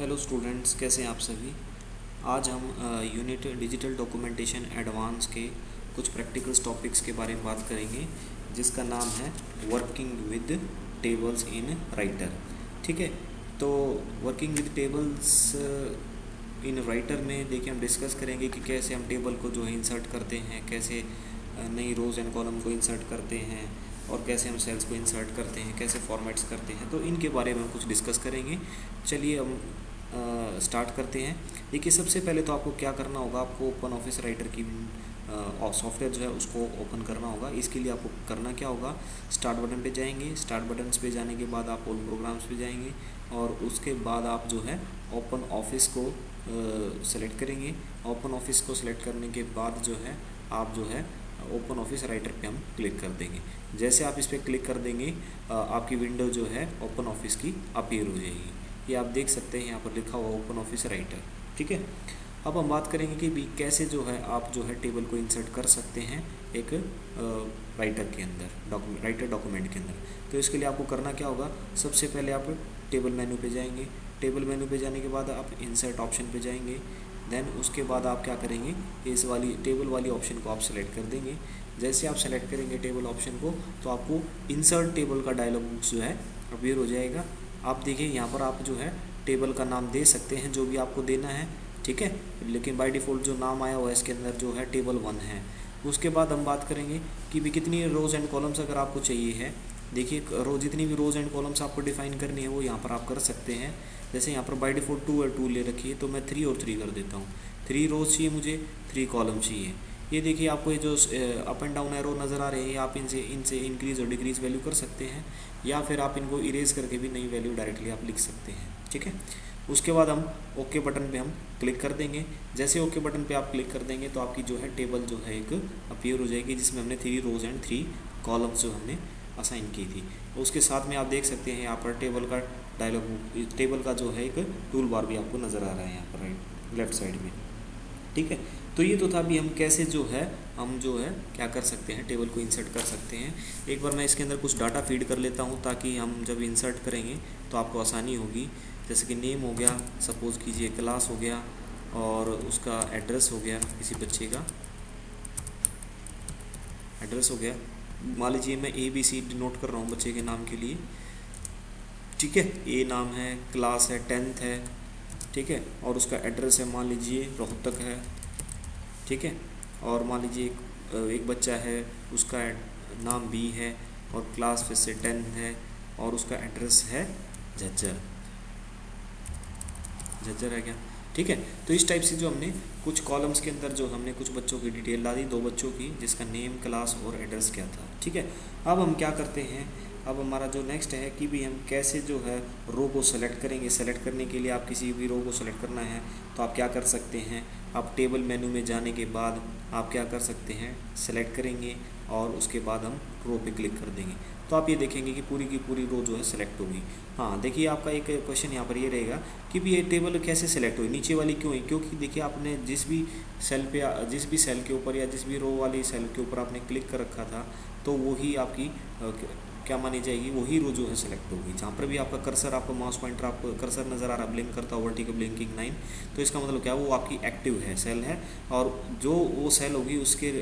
Hello students, कैसे हैं आप सभी। आज हम यूनिट डिजिटल डॉक्यूमेंटेशन एडवांस के कुछ प्रैक्टिकल टॉपिक्स के बारे में बात करेंगे, जिसका नाम है working with tables in writer. ठीक है, तो working with tables in writer में देखिए हम डिस्कस करेंगे कि कैसे हम टेबल को जो है इंसर्ट करते हैं, कैसे नई रोज़ एंड कॉलम को इंसर्ट करते हैं, और कैसे हम सेल्स को इंसर्ट करते हैं, कैसे फॉर्मेट्स करते हैं। तो इनके बारे में हम कुछ डिस्कस करेंगे। चलिए हम स्टार्ट करते हैं। देखिए, सबसे पहले तो आपको क्या करना होगा, आपको ओपन ऑफिस राइटर की सॉफ्टवेयर जो है उसको ओपन करना होगा। इसके लिए आपको करना क्या होगा, स्टार्ट बटन पे जाएंगे। स्टार्ट बटन पे जाने के बाद आप ऑल प्रोग्राम्स पे जाएंगे और उसके बाद आप जो है ओपन ऑफिस को सेलेक्ट करेंगे। ओपन ऑफिस को सेलेक्ट करने के बाद जो है आप जो है ओपन ऑफिस राइटर पे हम क्लिक कर देंगे। जैसे आप इस पर क्लिक कर देंगे आपकी विंडो जो है ओपन ऑफिस की अपीयर हो जाएगी। ये आप देख सकते हैं, यहाँ पर लिखा हुआ ओपन ऑफिस राइटर। ठीक है, अब हम बात करेंगे कि भी कैसे जो है आप जो है टेबल को इंसर्ट कर सकते हैं एक राइटर के अंदर, राइटर डॉक्यूमेंट के अंदर। तो इसके लिए आपको करना क्या होगा, सबसे पहले आप टेबल मेन्यू पे जाएंगे। टेबल मेन्यू पे जाने के बाद आप इंसर्ट ऑप्शन पे जाएंगे। देन उसके बाद आप क्या करेंगे, इस वाली टेबल वाली ऑप्शन को आप सेलेक्ट कर देंगे। जैसे आप सेलेक्ट करेंगे टेबल ऑप्शन को, तो आपको इंसर्ट टेबल का डायलॉग बॉक्स जो है अपीयर हो जाएगा। आप देखिए यहाँ पर आप जो है टेबल का नाम दे सकते हैं जो भी आपको देना है। ठीक है, लेकिन बाय डिफ़ॉल्ट जो नाम आया हुआ है इसके अंदर जो है टेबल 1 है। उसके बाद हम बात करेंगे कि भी कितनी रोज़ एंड कॉलम्स अगर आपको चाहिए है। देखिए, जितनी भी रोज़ एंड कॉलम्स आपको डिफाइन करनी है वो यहाँ पर आप कर सकते हैं। जैसे यहाँ पर बाय डिफ़ॉल्ट 2 और 2 ले रखी है, तो मैं 3 और 3 कर देता हूँ। 3 रोज़ चाहिए मुझे, 3 कॉलम चाहिए। ये देखिए, आपको ये जो अप एंड डाउन एरो नज़र आ रहे हैं, आप इनसे इंक्रीज़ और डिक्रीज़ वैल्यू कर सकते हैं, या फिर आप इनको इरेज करके भी नई वैल्यू डायरेक्टली आप लिख सकते हैं। ठीक है, उसके बाद हम ओके बटन पे हम क्लिक कर देंगे। जैसे ओके बटन पे आप क्लिक कर देंगे तो आपकी जो है टेबल जो है एक अपीयर हो जाएगी, जिसमें हमने 3 रोज़ एंड 3 कॉलम्स जो हमने असाइन की थी। उसके साथ में आप देख सकते हैं यहाँ पर टेबल का डायलॉग, टेबल का जो है एक टूल बार भी आपको नज़र आ रहा है यहाँ पर राइट लेफ्ट साइड में। ठीक है, तो ये तो था भी हम कैसे जो है हम जो है क्या कर सकते हैं, टेबल को इंसर्ट कर सकते हैं। एक बार मैं इसके अंदर कुछ डाटा फीड कर लेता हूँ ताकि हम जब इंसर्ट करेंगे तो आपको आसानी होगी। जैसे कि नेम हो गया, सपोज़ कीजिए क्लास हो गया, और उसका एड्रेस हो गया, किसी बच्चे का एड्रेस हो गया। मान लीजिए मैं ABC नोट कर रहा हूँ बच्चे के नाम के लिए। ठीक है, ए नाम है, क्लास है 10th है। ठीक है, और उसका एड्रेस है मान लीजिए रोहतक है। ठीक है, और मान लीजिए एक बच्चा है, उसका नाम B है और क्लास फिर से 10 है, और उसका एड्रेस है झज्जर है क्या। ठीक है, तो इस टाइप से जो हमने कुछ कॉलम्स के अंदर जो हमने कुछ बच्चों की डिटेल डाली, 2 बच्चों की, जिसका नेम, क्लास और एड्रेस क्या था। ठीक है, अब हम क्या करते हैं, अब हमारा जो नेक्स्ट है कि भी हम कैसे जो है रो को सेलेक्ट करेंगे। सेलेक्ट करने के लिए आप किसी भी रो को सेलेक्ट करना है तो आप क्या कर सकते हैं, आप टेबल मेन्यू में जाने के बाद आप क्या कर सकते हैं, सेलेक्ट करेंगे और उसके बाद हम रो पे क्लिक कर देंगे। तो आप ये देखेंगे कि पूरी की पूरी रो जो है सेलेक्ट होगी। हाँ, देखिए आपका एक क्वेश्चन यहाँ पर ये रहेगा कि भी ये टेबल कैसे सेलेक्ट हुई, नीचे वाली क्यों हुई। क्योंकि देखिए आपने जिस भी सेल के ऊपर या जिस भी रो वाली सेल के ऊपर आपने क्लिक कर रखा था, तो वही आपकी क्या मानी जाएगी, वही रो जो है सेलेक्ट होगी। जहाँ पर भी आपका कर्सर, आपका माउस पॉइंटर, आपको कर्सर नज़र आ रहा है, ब्लिंक करता है वर्टिकल ब्लिंकिंग 9, तो इसका मतलब क्या है, वो आपकी एक्टिव है, सेल है, और जो वो सेल होगी उसके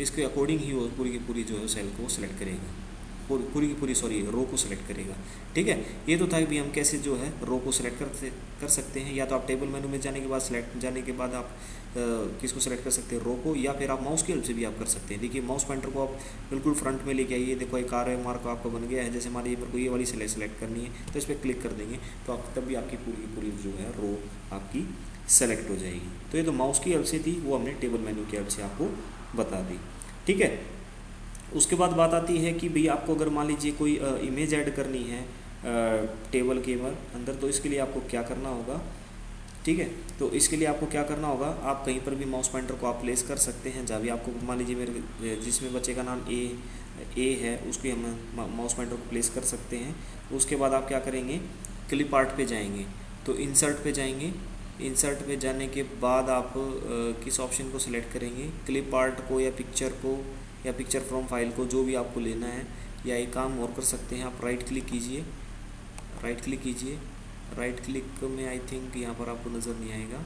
इसके अकॉर्डिंग ही वो पूरी की पूरी जो है सेल को सेलेक्ट करेगा, पूरी की पूरी रो को सेलेक्ट करेगा। ठीक है, ये तो था कि हम कैसे जो है रो को सेलेक्ट कर सकते हैं। या तो आप टेबल मेनू में जाने के बाद आप किसको सेलेक्ट कर सकते हैं, रो को, या फिर आप माउस की हेल्प से भी आप कर सकते हैं। देखिए, माउस पॉइंटर को आप बिल्कुल फ्रंट में लेके आइए। देखो एक आर मार्क आपका बन गया है। जैसे मान लीजिए मेरे को ये वाली सेलेक्ट करनी है, तो इस पर क्लिक कर देंगे तो आप तब भी आपकी पूरी की पूरी जो है रो आपकी सेलेक्ट हो जाएगी। तो ये तो माउस की हेल्प से थी, वो हमने टेबल मेन्यू की हेल्प से आपको बता दी। ठीक है, उसके बाद बात आती है कि भाई आपको अगर मान लीजिए कोई इमेज ऐड करनी है टेबल के अंदर, तो इसके लिए आपको क्या करना होगा। ठीक है, तो इसके लिए आपको क्या करना होगा, आप कहीं पर भी माउस पॉइंटर को आप प्लेस कर सकते हैं जहाँ भी आपको, मान लीजिए मेरे जिसमें बच्चे का नाम ए है, उसके हम माउस पॉइंटर को प्लेस कर सकते हैं। उसके बाद आप क्या करेंगे, क्लिप आर्ट पे जाएंगे, तो इंसर्ट पे जाएंगे। इंसर्ट पे जाने के बाद आप किस ऑप्शन को सिलेक्ट करेंगे, क्लिप आर्ट को या पिक्चर को या पिक्चर फ्रॉम फाइल को, जो भी आपको लेना है। या एक काम और कर सकते हैं, आप राइट क्लिक कीजिए राइट क्लिक में आई थिंक यहाँ पर आपको नज़र नहीं आएगा।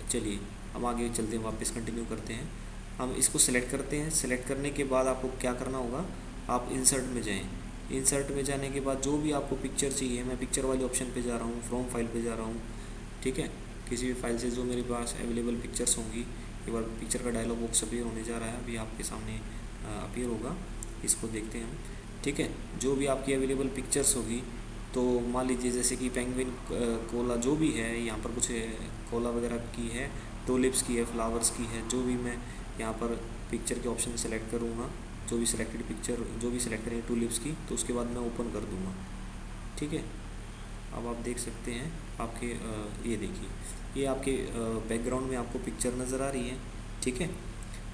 चलिए हम आगे चलते हैं, वापस कंटिन्यू करते हैं। हम इसको सिलेक्ट करते हैं। सिलेक्ट करने के बाद आपको क्या करना होगा, आप इंसर्ट में जाएं। इंसर्ट में जाने के बाद जो भी आपको पिक्चर चाहिए, मैं पिक्चर वाले ऑप्शन पे जा रहा हूँ, फ्रॉम फाइल पे जा रहा हूँ, ठीक है। किसी भी फाइल से जो मेरे पास अवेलेबल पिक्चर्स होंगी, एक बार पिक्चर का डायलॉग बॉक्स अपीयर होने जा रहा है, अभी आपके सामने अपीयर होगा, इसको देखते हैं हम, ठीक है। जो भी आपकी अवेलेबल पिक्चर्स होगी, तो मान लीजिए जैसे कि पेंगुइन, कोला, जो भी है यहाँ पर कुछ कोला वगैरह की है, टूलिप्स की है, फ्लावर्स की है, जो भी मैं यहाँ पर पिक्चर के ऑप्शन सेलेक्ट करूँगा, जो भी सिलेक्टेड पिक्चर जो भी सिलेक्ट करेंगे टूलिप्स की, तो उसके बाद मैं ओपन कर दूँगा, ठीक है। अब आप देख सकते हैं आपके ये देखिए, ये आपके बैकग्राउंड में आपको पिक्चर नज़र आ रही है, ठीक है।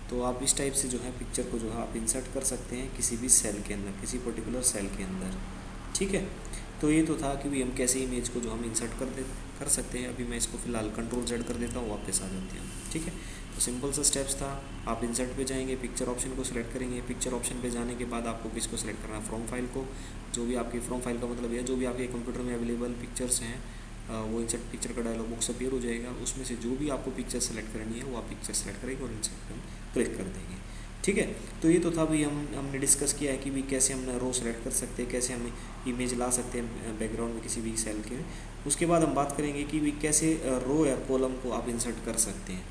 तो आप इस टाइप से जो है पिक्चर को जो है आप इंसर्ट कर सकते हैं किसी भी सेल के अंदर, किसी पर्टिकुलर सेल के अंदर, ठीक है। तो ये तो था कि भी हम कैसे इमेज को जो हम इंसर्ट कर सकते हैं। अभी मैं इसको फिलहाल Ctrl+Z कर देता हूँ, वापस आ जाते हैं, ठीक है। तो सिंपल सा स्टेप्स था। आप इंसर्ट पे जाएंगे, पिक्चर ऑप्शन को सिलेक्ट करेंगे। पिक्चर ऑप्शन पे जाने के बाद आपको किसको सिलेक्ट करना है, फ्रॉम फाइल को। जो भी आपकी फ्रॉम फाइल का मतलब है जो भी आपके कंप्यूटर में अवेलेबल पिक्चर्स हैं, वो इंसर्ट पिक्चर का डायलॉग बॉक्स अपीयर हो जाएगा। उसमें से जो भी आपको पिक्चर सेलेक्ट करनी है वो आप पिक्चर सेलेक्ट करेंगे और इंसर्ट पर क्लिक कर देंगे, ठीक है। तो ये तो था भी हमने डिस्कस किया है कि भी कैसे हम रो सेलेक्ट कर सकते हैं, कैसे हम इमेज ला सकते हैं बैकग्राउंड में किसी भी सेल के। उसके बाद हम बात करेंगे कि भी कैसे रो या कॉलम को आप इंसर्ट कर सकते हैं।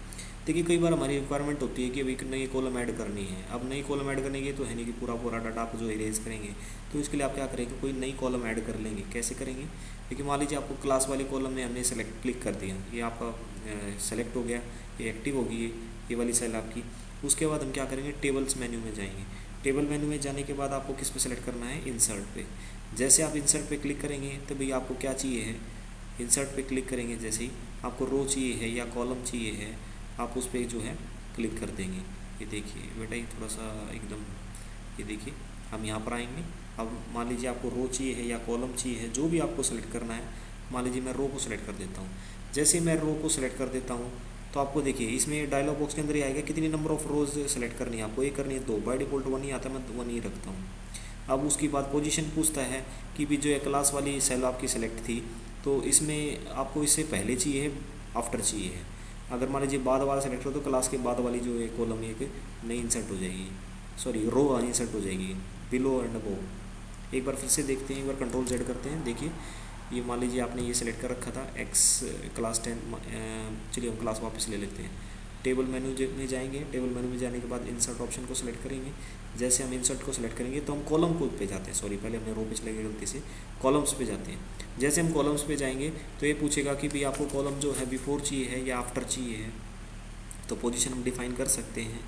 देखिए कई बार हमारी रिक्वायरमेंट होती है कि अभी नई कॉलम ऐड करनी है। अब नई कॉलम ऐड करने की तो है नहीं कि पूरा डाटा आप जो इरेज करेंगे, तो इसके लिए आप क्या करेंगे, कोई नई कॉलम ऐड कर लेंगे। कैसे करेंगे, देखिए मान लीजिए आपको क्लास वाली कॉलम में हमने सेलेक्ट क्लिक कर दिया, ये आपका सेलेक्ट हो गया, ये एक्टिव होगी ये वाली सेल आपकी। उसके बाद हम क्या करेंगे, टेबल्स मेन्यू में जाएंगे। टेबल मेन्यू में जाने के बाद आपको किस पे सेलेक्ट करना है, इंसर्ट पे। जैसे आप इंसर्ट पे क्लिक करेंगे तो भाई आपको क्या चाहिए है, इंसर्ट पे क्लिक करेंगे जैसे ही आपको रो चाहिए है या कॉलम चाहिए है, आप उस पर जो है क्लिक कर देंगे। ये देखिए बेटा, ये थोड़ा सा एकदम, ये देखिए हम यहाँ पर आएंगे। अब मान लीजिए आपको रो चाहिए है या कॉलम चाहिए है, जो भी आपको सेलेक्ट करना है। मान लीजिए मैं रो को सिलेक्ट कर देता हूँ। जैसे मैं रो को सिलेक्ट कर देता हूँ तो आपको देखिए इसमें डायलॉग बॉक्स के अंदर ही आएगा कितनी नंबर ऑफ रोज सेलेक्ट करनी है आपको। एक करनी है 2, बाय डिफॉल्ट 1 ही आता है, मैं 1 ही रखता हूँ। अब उसके बाद पोजीशन पूछता है कि भी जो क्लास वाली सेल आपकी सेलेक्ट थी, तो इसमें आपको इससे पहले चाहिए है, आफ्टर चाहिए है। अगर मान लीजिए बाद वाला सेलेक्ट हो तो क्लास के बाद वाली जो है कॉलम एक नई इंसर्ट हो जाएगी, सॉरी रो इंसर्ट हो जाएगी, बिलो एंड अबव। एक बार फिर से देखते हैं, एक बार Ctrl+Z करते हैं। देखिए ये मान लीजिए आपने ये सिलेक्ट कर रखा था एक्स क्लास 10, चलिए हम क्लास वापस ले लेते हैं। टेबल मेनू में जाएंगे। टेबल मेनू में जाने के बाद इंसर्ट ऑप्शन को सिलेक्ट करेंगे। जैसे हम इंसर्ट को सिलेक्ट करेंगे तो हम कॉलम को पे जाते हैं, सॉरी पहले हमने रो पे चले गए गलती से, कॉलम्स पे जाते हैं। जैसे हम कॉलम्स पे जाएंगे तो ये पूछेगा कि भाई आपको कॉलम जो है बिफोर चाहिए है या आफ्टर चाहिए है, तो पोजीशन हम डिफाइन कर सकते हैं,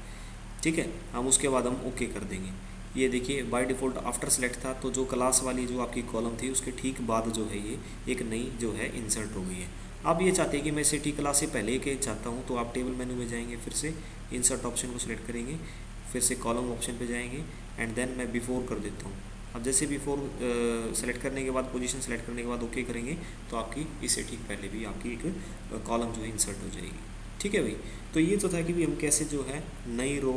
ठीक है। हम उसके बाद हम ओके कर देंगे। ये देखिए बाय डिफ़ॉल्ट आफ्टर सेलेक्ट था, तो जो क्लास वाली जो आपकी कॉलम थी उसके ठीक बाद जो है ये एक नई जो है इंसर्ट हो गई है। आप ये चाहते हैं कि मैं इसे ठीक क्लास से पहले के चाहता हूँ, तो आप टेबल मेनू में जाएंगे, फिर से इंसर्ट ऑप्शन को सिलेक्ट करेंगे, फिर से कॉलम ऑप्शन पे जाएंगे एंड देन मैं बिफोर कर देता हूँ। अब जैसे बिफोर सेलेक्ट करने के बाद पोजीशन सेलेक्ट करने के बाद ओके करेंगे तो आपकी इससे ठीक पहले भी आपकी एक कॉलम जो है इंसर्ट हो जाएगी, ठीक है भाई। तो ये तो था कि भी हम कैसे जो है नई रो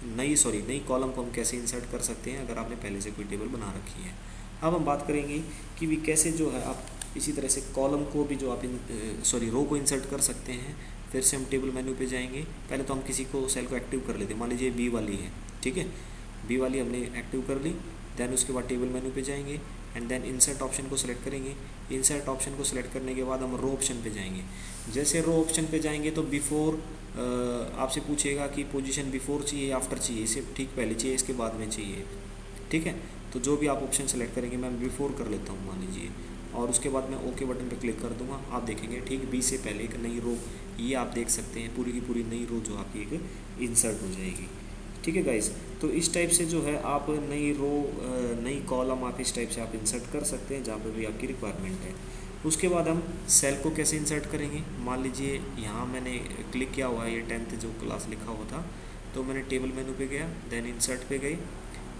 नई कॉलम को हम कैसे इंसर्ट कर सकते हैं अगर आपने पहले से कोई टेबल बना रखी है। अब हम बात करेंगे कि भी कैसे जो है आप इसी तरह से कॉलम को भी जो आप रो को इंसर्ट कर सकते हैं। फिर से हम टेबल मेन्यू पे जाएंगे। पहले तो हम किसी को सेल को एक्टिव कर लेते हैं, मान लीजिए बी वाली है, ठीक है, बी वाली हमने एक्टिव कर ली। देन उसके बाद टेबल मेन्यू पे जाएंगे एंड देन इंसर्ट ऑप्शन को सिलेक्ट करेंगे। इंसर्ट ऑप्शन को सिलेक्ट करने के बाद हम रो ऑप्शन पे जाएंगे। जैसे रो ऑप्शन पे जाएंगे तो बिफोर आपसे पूछेगा कि पोजीशन बिफोर चाहिए आफ्टर चाहिए, इसे ठीक पहले चाहिए इसके बाद में चाहिए, ठीक है। तो जो भी आप ऑप्शन सेलेक्ट करेंगे, मैं बिफोर कर लेता हूँ मान लीजिए, और उसके बाद मैं ओके बटन पे क्लिक कर दूंगा। आप देखेंगे ठीक बी से पहले एक नई रो, ये आप देख सकते हैं पूरी की पूरी नई रो जो आपकी एक इंसर्ट हो जाएगी, ठीक है गाइस। तो इस टाइप से जो है आप नई रो नई कॉलम आप इस टाइप से आप इंसर्ट कर सकते हैं जहाँ पर भी आपकी रिक्वायरमेंट है। उसके बाद हम सेल को कैसे इंसर्ट करेंगे, मान लीजिए यहाँ मैंने क्लिक किया हुआ है, ये 10th जो क्लास लिखा हुआ था, तो मैंने टेबल मेनू पे गया, देन इंसर्ट पे गए।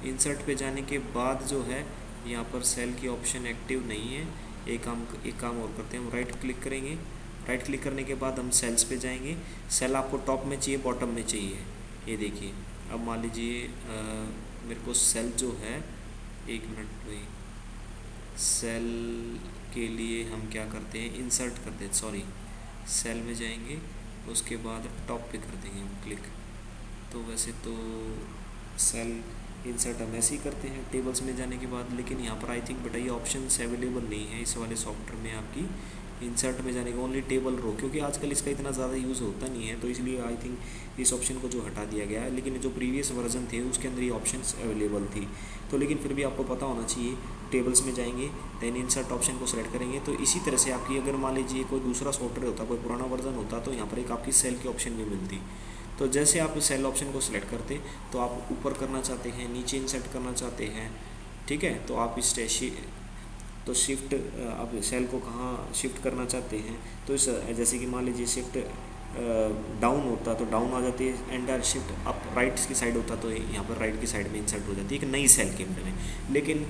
इंसर्ट पे जाने के बाद जो है यहाँ पर सेल की ऑप्शन एक्टिव नहीं है। एक काम और करते हैं, हम राइट क्लिक करेंगे। राइट क्लिक करने के बाद हम सेल्स पे जाएंगे। सेल आपको टॉप में चाहिए बॉटम में चाहिए, ये देखिए। अब मान लीजिए मेरे को सेल जो है, एक मिनट, वही सेल के लिए हम क्या करते हैं, इंसर्ट करते हैं, सॉरी सेल में जाएंगे, उसके बाद टॉप पे कर देंगे हम क्लिक। तो वैसे तो सेल इंसर्ट हम ऐसे ही करते हैं टेबल्स में जाने के बाद, लेकिन यहाँ पर आई थिंक बेटा ये ऑप्शन अवेलेबल नहीं है इस वाले सॉफ्टवेयर में आपकी इंसर्ट में जाने का, ओनली टेबल रो, क्योंकि आजकल इसका इतना ज़्यादा यूज़ होता नहीं है, तो इसलिए आई थिंक इस ऑप्शन को जो हटा दिया गया है। लेकिन जो प्रीवियस वर्जन थे उसके अंदर ये ऑप्शन अवेलेबल थी, तो लेकिन फिर भी आपको पता होना चाहिए। टेबल्स में जाएंगे, देन इंसर्ट ऑप्शन को सेलेक्ट करेंगे। तो इसी तरह से आपकी अगर मान लीजिए कोई दूसरा सॉफ्टवेयर होता, कोई पुराना वर्जन होता, तो यहाँ पर एक आपकी सेल की ऑप्शन भी मिलती। तो जैसे आप सेल ऑप्शन को सिलेक्ट करते, तो आप ऊपर करना चाहते हैं, नीचे इंसर्ट करना चाहते हैं, ठीक है, तो आप इस तो शिफ्ट आप सेल को कहाँ शिफ्ट करना चाहते हैं, तो इस जैसे कि मान लीजिए शिफ्ट डाउन होता तो डाउन आ जाती है, एंड शिफ्ट अप राइट की साइड होता तो यहाँ पर राइट की साइड में इंसर्ट हो जाती है एक नई सेल के अंदर में। लेकिन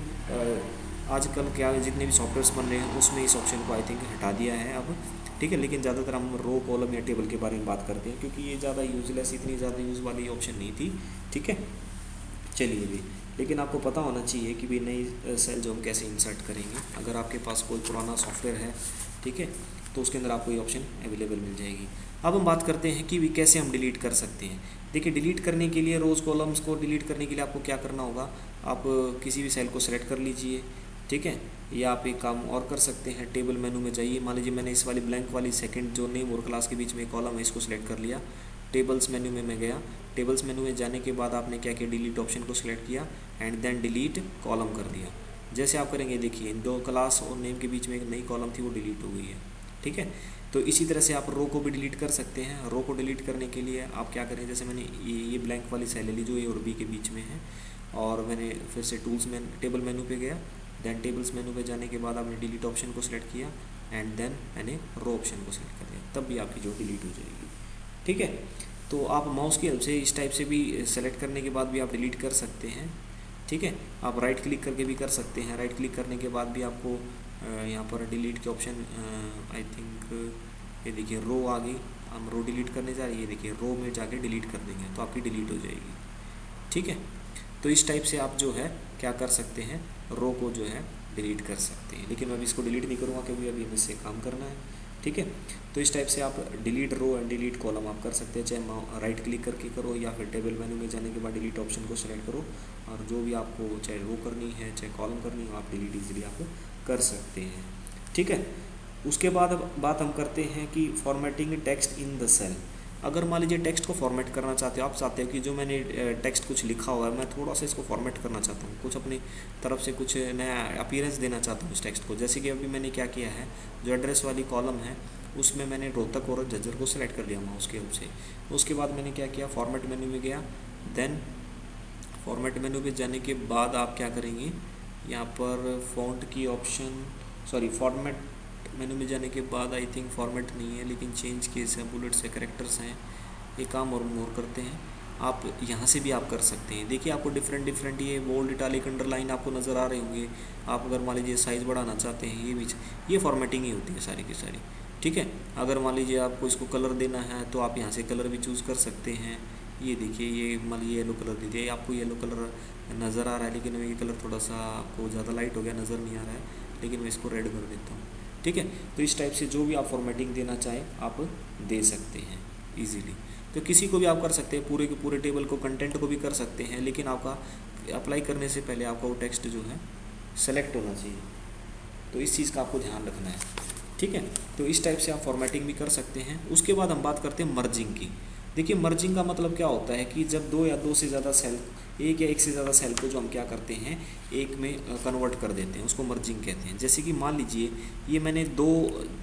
आजकल क्या जितने भी सॉफ्टवेयर्स बन रहे हैं उसमें इस ऑप्शन को आई थिंक हटा दिया है अब, ठीक है। लेकिन ज़्यादातर हम रो कॉलम या टेबल के बारे में बात करते हैं, क्योंकि ये ज़्यादा यूजलेस, इतनी ज़्यादा यूज़ वाली ऑप्शन नहीं थी, ठीक है। चलिए भी, लेकिन आपको पता होना चाहिए कि भी नई सेल जो हम कैसे इंसर्ट करेंगे। अगर आपके पास कोई पुराना सॉफ्टवेयर है, ठीक है, तो उसके अंदर आपको ये ऑप्शन अवेलेबल मिल जाएगी। अब हम बात करते हैं कि भी कैसे हम डिलीट कर सकते हैं। देखिए, डिलीट करने के लिए रोज़ कॉलम्स को डिलीट करने के लिए आपको क्या करना होगा, आप किसी भी सेल को सेलेक्ट कर लीजिए, ठीक है, या आप एक काम और कर सकते हैं, टेबल मेनू में जाइए। मान लीजिए मैंने इस वाली ब्लैंक वाली सेकंड जो नेम और क्लास के बीच में एक कॉलम है, इसको सिलेक्ट कर लिया। टेबल्स मेनू में मैं गया, टेबल्स मेनू में जाने के बाद आपने क्या किया, डिलीट ऑप्शन को सिलेक्ट किया एंड देन डिलीट कॉलम कर दिया। जैसे आप करेंगे, देखिए दो क्लास और नेम के बीच में एक नई कॉलम थी, वो डिलीट हो गई है, ठीक है। तो इसी तरह से आप रो को भी डिलीट कर सकते हैं। रो को डिलीट करने के लिए आप क्या करें, जैसे मैंने ये ब्लैंक वाली सेल ले ली जो ए और बी के बीच में है, और मैंने फिर से टूल्स में टेबल मेनू पे गया, देन टेबल्स मेनू पे जाने के बाद आपने डिलीट ऑप्शन को सिलेक्ट किया एंड देन मैंने रो ऑप्शन को सिलेक्ट कर दिया, तब भी आपकी जो डिलीट हो जाएगी, ठीक है। तो आप माउस की हेल्प से इस टाइप से भी सेलेक्ट करने के बाद भी आप डिलीट कर सकते हैं, ठीक है। आप राइट क्लिक करके भी कर सकते हैं। राइट क्लिक करने के बाद भी आपको यहाँ पर डिलीट के ऑप्शन, आई थिंक ये देखिए रो आ गई, हम रो डिलीट करने जा रहे हैं, ये देखिए रो में जाके डिलीट कर देंगे तो आपकी डिलीट हो जाएगी, ठीक है। तो इस टाइप से आप जो है क्या कर सकते हैं, रो को जो है डिलीट कर सकते हैं। लेकिन मैं अभी इसको डिलीट नहीं करूँगा क्योंकि अभी हमें इससे काम करना है, ठीक है। तो इस टाइप से आप delete row and delete column आप कर सकते हैं, चाहे राइट क्लिक करके करो या फिर टेबल मेनू में जाने के बाद डिलीट ऑप्शन को सेलेक्ट करो, और जो भी आपको चाहे रो करनी है चाहे कॉलम करनी हो, आप डिलीट इजीली आप कर सकते हैं, ठीक है। उसके बाद अब बात हम करते हैं कि formatting text in the cell. अगर मान लीजिए टेक्स्ट को फॉर्मेट करना चाहते हो, आप चाहते हो कि जो मैंने टेक्स्ट कुछ लिखा हुआ है मैं थोड़ा सा इसको फॉर्मेट करना चाहता हूँ, कुछ अपनी तरफ से कुछ नया अपीयरेंस देना चाहता हूँ इस टेक्स्ट को। जैसे कि अभी मैंने क्या किया है, जो एड्रेस वाली कॉलम है उसमें मैंने रोहतक और झज्जर को सिलेक्ट कर लिया माउस के हेल्प से। उसके बाद मैंने क्या किया, फॉर्मेट मेन्यू में गया, देन फॉर्मेट मेन्यू पे जाने के बाद आप क्या करेंगे, यहाँ पर फॉन्ट की ऑप्शन, सॉरी फॉर्मेट मेन्यू में जाने के बाद आई थिंक फॉर्मेट नहीं है लेकिन चेंज केस है, बुलेट्स है, करेक्टर्स हैं, ये काम और मोर करते हैं। आप यहाँ से भी आप कर सकते हैं। देखिए आपको डिफरेंट ये बोल्ड, इटालिक, अंडरलाइन आपको नज़र आ रहे होंगे। आप अगर मान लीजिए साइज़ बढ़ाना चाहते हैं, ये फॉर्मेटिंग ही होती है सारी की सारी, ठीक है। अगर मान लीजिए आपको इसको कलर देना है तो आप यहाँ से कलर भी चूज़ कर सकते हैं। ये देखिए, ये मान लीजिए येलो कलर दीजिए, आपको येलो कलर नज़र आ रहा है लेकिन ये कलर थोड़ा सा आपको ज़्यादा लाइट हो गया, नज़र नहीं आ रहा है, लेकिन मैं इसको रेड कर देता हूँ, ठीक है। तो इस टाइप से जो भी आप फॉर्मेटिंग देना चाहें आप दे सकते हैं ईजीली। तो किसी को भी आप कर सकते हैं, पूरे के पूरे टेबल को, कंटेंट को भी कर सकते हैं, लेकिन आपका अप्लाई करने से पहले आपका वो टेक्स्ट जो है सेलेक्ट होना चाहिए। तो इस चीज़ का आपको ध्यान रखना है, ठीक है। तो इस टाइप से आप फॉर्मेटिंग भी कर सकते हैं। उसके बाद हम बात करते हैं मर्जिंग की। देखिए मर्जिंग का मतलब क्या होता है कि जब दो या दो से ज़्यादा सेल, एक या एक से ज़्यादा सेल को जो हम क्या करते हैं एक में कन्वर्ट कर देते हैं, उसको मर्जिंग कहते हैं। जैसे कि मान लीजिए ये मैंने दो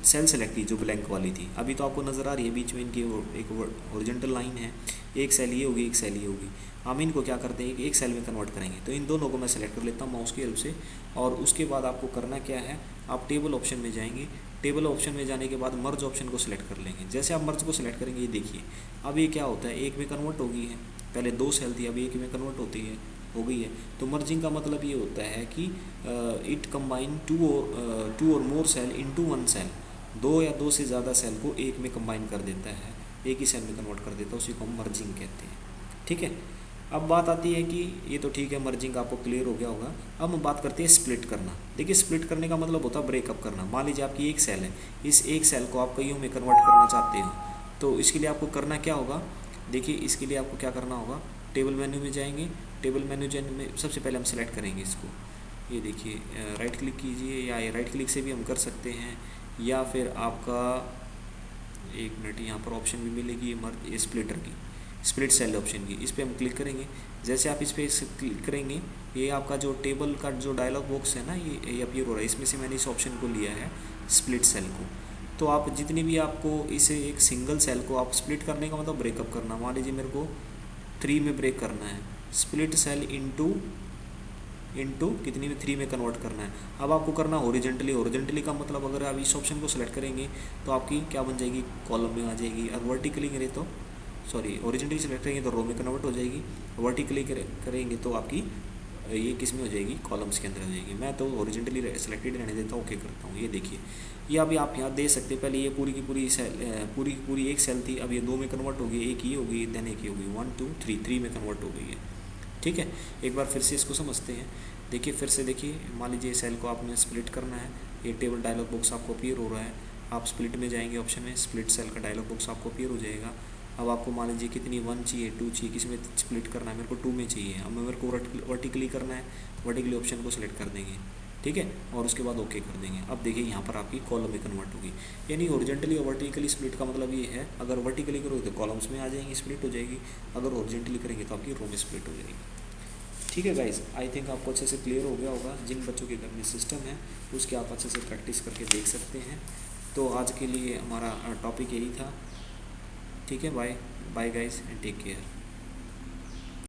सेल सेलेक्ट की जो ब्लैंक वाली थी, अभी तो आपको नज़र आ रही है बीच में इनकी एक हॉरिजॉन्टल लाइन है, एक सेल ये होगी एक सेल ये होगी। हम इनको क्या करते हैं एक सेल में कन्वर्ट करेंगे। तो इन दोनों को मैं सेलेक्ट कर लेता हूँ माउस की हेल्प से, और उसके बाद आपको करना क्या है, आप टेबल ऑप्शन में जाएंगे। टेबल ऑप्शन में जाने के बाद मर्ज ऑप्शन को सिलेक्ट कर लेंगे। जैसे आप मर्ज को सिलेक्ट करेंगे, ये देखिए अब ये क्या होता है, एक में कन्वर्ट हो गई है, पहले दो सेल थी अब एक में कन्वर्ट हो गई है। तो मर्जिंग का मतलब ये होता है कि इट कंबाइन टू और मोर सेल इनटू वन सेल, दो या दो से ज़्यादा सेल को एक में कंबाइन कर देता है, एक ही सेल में कन्वर्ट कर देता है, उसी को हम मर्जिंग कहते हैं, ठीक है। अब बात आती है कि ये तो ठीक है, मर्जिंग आपको क्लियर हो गया होगा। अब हम बात करते हैं स्प्लिट करना। देखिए स्प्लिट करने का मतलब होता है ब्रेकअप करना। मान लीजिए आपकी एक सेल है, इस एक सेल को आप कईयों में कन्वर्ट करना चाहते हो, तो इसके लिए आपको करना क्या होगा, देखिए इसके लिए आपको क्या करना होगा, टेबल मेन्यू में जाएंगे। टेबल मेन्यू में सबसे पहले हम सेलेक्ट करेंगे इसको, ये देखिए राइट क्लिक कीजिए, या ये राइट क्लिक से भी हम कर सकते हैं, या फिर आपका एक मिनट यहाँ पर ऑप्शन भी मिलेगी ये स्प्लिटर की, स्प्लिट सेल ऑप्शन की, इस पर हम क्लिक करेंगे। जैसे आप इस पर क्लिक करेंगे, ये आपका जो टेबल का जो डायलॉग बॉक्स है ना, ये अपीयर हो रहा है। इसमें से मैंने इस ऑप्शन को लिया है, स्प्लिट सेल को। तो आप जितनी भी आपको इसे एक सिंगल सेल को आप स्प्लिट करने का मतलब ब्रेकअप करना, मान लीजिए मेरे को 3 में ब्रेक करना है, स्प्लिट सेल इनटू कितनी में 3 में कन्वर्ट करना है। अब आपको करना हॉरिजॉन्टली। हॉरिजॉन्टली का मतलब अगर आप इस ऑप्शन को सेलेक्ट करेंगे तो आपकी क्या बन जाएगी, कॉलम में आ जाएगी। और वर्टिकली करें तो हॉरिजॉन्टली सेलेक्ट करेंगे तो रो में कन्वर्ट हो जाएगी। वर्टिकली करेंगे तो आपकी ये किस में हो जाएगी, कॉलम्स के अंदर हो जाएगी। मैं तो हॉरिजॉन्टली सेलेक्टेड रहने देता हूँ, ओके करता हूँ। ये देखिए, ये अभी आप यहाँ दे सकते हैं, पहले ये पूरी की पूरी सेल पूरी की पूरी एक सेल थी, अब ये 2 में कन्वर्ट हो गई, एक ही हो गई, देन एक ही हो गई, 1 2 3 में कन्वर्ट हो गई है। ठीक है, एक बार फिर से इसको समझते हैं। देखिए फिर से देखिए, मान लीजिए सेल को आपने स्प्लिट करना है, ये टेबल डायलॉग बॉक्स आपको अपीयर हो रहा है, आप स्प्लिट में जाएंगे, ऑप्शन में स्प्लिट सेल का डायलॉग बॉक्स आपको अपीयर हो जाएगा। अब आपको मान लीजिए कितनी 1 चाहिए, 2 चाहिए, किस में स्प्लिट करना है, मेरे को 2 में चाहिए। अब मेरे को वर्टिकली करना है, वर्टिकली ऑप्शन को सिलेक्ट कर देंगे, ठीक है, और उसके बाद ओके कर देंगे। अब देखिए यहाँ पर आपकी कॉलम में कन्वर्ट होगी। यानी हॉरिजॉन्टली और वर्टिकली स्प्लिट का मतलब ये है, अगर वर्टिकली करोगे तो कॉलम्स में आ जाएंगी, स्प्लिट हो जाएगी, अगर हॉरिजॉन्टली करेंगे तो आपकी रो में स्प्लिट हो जाएगी। ठीक है गाइज, आई थिंक आपको अच्छे से क्लियर हो गया होगा। जिन बच्चों के घर में सिस्टम है उसके आप अच्छे से प्रैक्टिस करके देख सकते हैं। तो आज के लिए हमारा टॉपिक यही था। ठीक है, bye bye guys and take care.